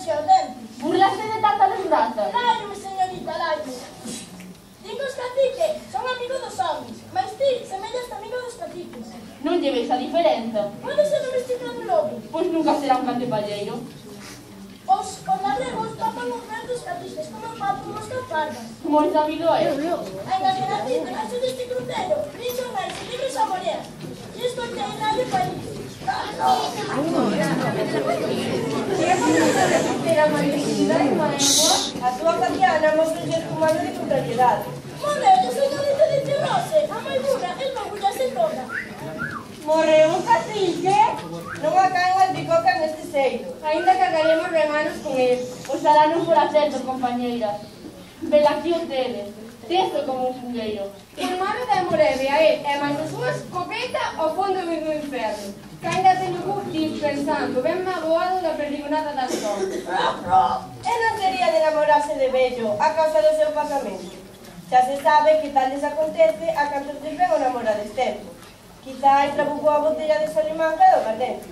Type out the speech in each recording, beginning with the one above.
che o dente. Burlaste de tanta desgraza. Lágreme, señorita, lágreme. Digo os caciques, son amigos dos homes, mas ti semellaste amigo dos caciques. Non lle veis a diferenza. Pode ser domesticado un lobo. Pois nunca será un cantepalleiro. Os labregos papan os verdes caciques como papan os capardas. Moi sabido é. En a genacita, caso deste crucero, dixo máis e libres a morer. E escoitei en Radio País. Era unha felicidade, unha lengua. A túa Tatiana mostra un mano de contrariedade. Morreu, señorita de Tirose, a moi burra, el non bullase toda. Morreu un cacique. Non a caen as bicocas neste seiro. Ainda cagaremos regalos con él. Oxalá non fora certo, compañeiras. Vel aquí o tedes. Teso como un fungueiro. Por mano de moreve a él e máis a súa escopeta ao fondo do inferno. Que ainda teño gustis pensando, ben magoado da perdigonada das zonas. E non sería de enamorarse de vello a causa do seu pasamento. Xa se sabe que tal les acontece a cantos de ben o namorades tempo. Quizá trabucou a botella de Solimanca do Gardente.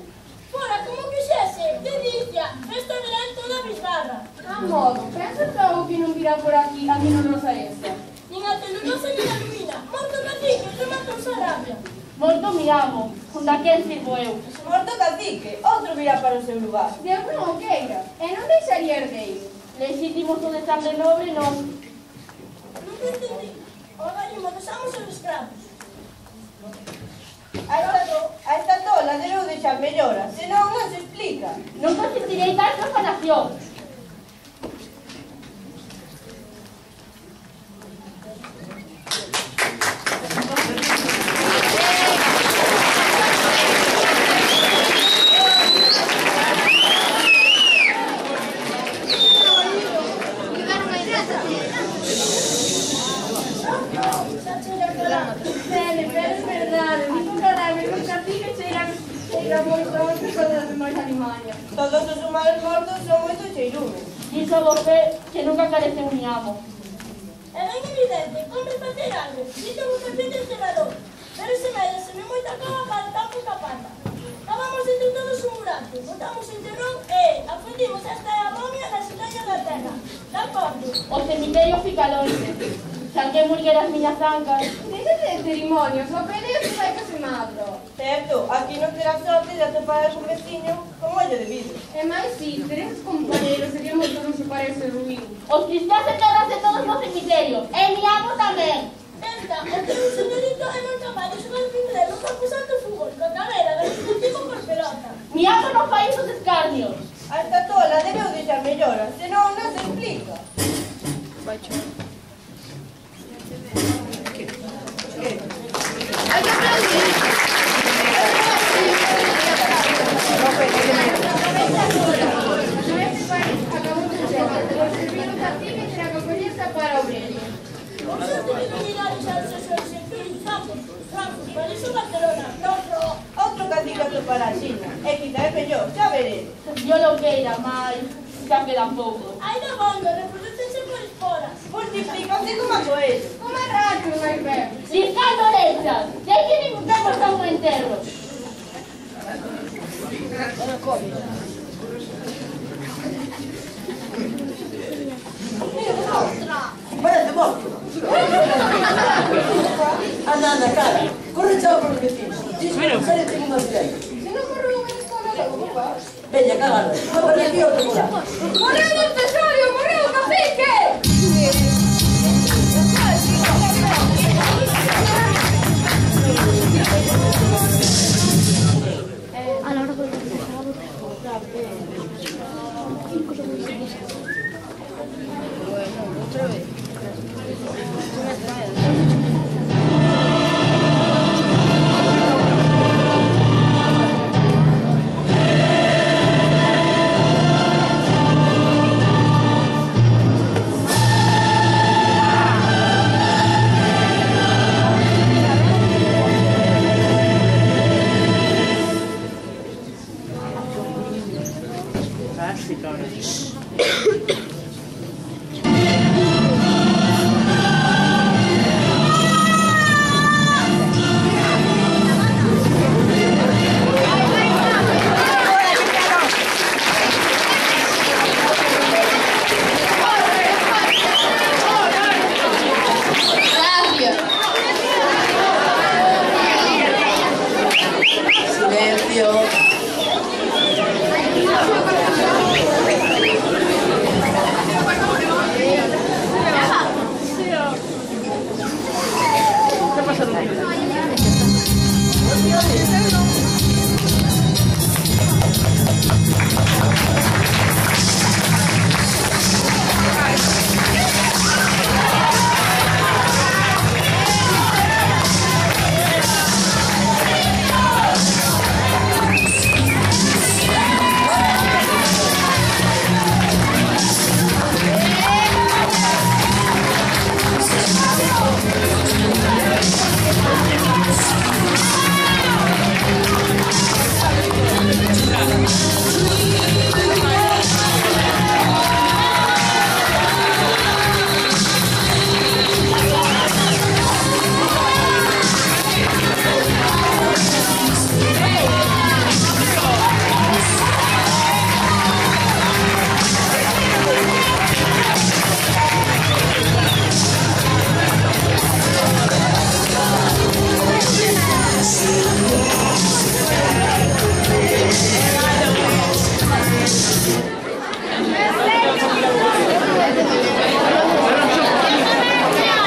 Fora, como quixese, delicia, esta verá en toda a bisbarra. A modo, pensas logo que non virá por aquí a minorosa esta? Nin a celulosa nin a lumina, morto cacique, rematou-se a rabia. Morto mi amo, con daquel sirvo eu. Morto cacique, outro virá para o seu lugar. Deus non o queira, e non deixaría herdeiro. Legítimos o de sangre nobre non. Non te entendi. O galimo dos amos e dos escravos. A esta tola debeu deixar mellora, senón non se explica. Non consentirei tal profanación. Todos os humanos mortos son moito cheirumes. Dixo a você que nunca careceu mi amo. É ben evidente, compre facer algo, dixo vos a fin del celador. Pero se me moita cova para tan pouca pata. Cavamos entre todos un buraco, botamos en terrón e afundimos esta momia nas entrañas da terra. De acordo? O cemiterio fica longe. Salquei murguer as miñas ancas. Déjate de cerimonios, o peleo se vai casemado. Certo, aquí non terá sorte de atopar algún veciño con ollo de vidro. E máis si, teredes compañeros, seríamos todos para ese ruín. Os cristianos enterranse todos no cemiterio. E mi amo tamén. Esta, o teu señorito é non capaz de xogar pingrelo no campo santo fútbol, coa carreira de discutivo por pelota. Mi amo non fai esos escarnios. A esta tola debeu deixar mellora, senón non se explica. Para o breve. O xente que non irá deixar os seus xefillos, Francos, París ou Barcelona, Outro cacique atopará a Xina, e quizá é mellor, xa veré. Yo lo queira, mas xa quedan poucos. Ai da volta, reproducense por esporas. Multiplícanse como a coelho. Como é rápido, máis ben. Riscando orechas. Ya que nin vemos a un enterro. Parece morto. Anda, anda, cara. Corre chao por os vecinos. Dice que sale en segunda direita. Se non correu unha escola logo, papá. Veña, cagada. Unha por aquí e outra por lá. Morreu o tesorio, morreu o cacique! A la hora de otra vez. Fantastic,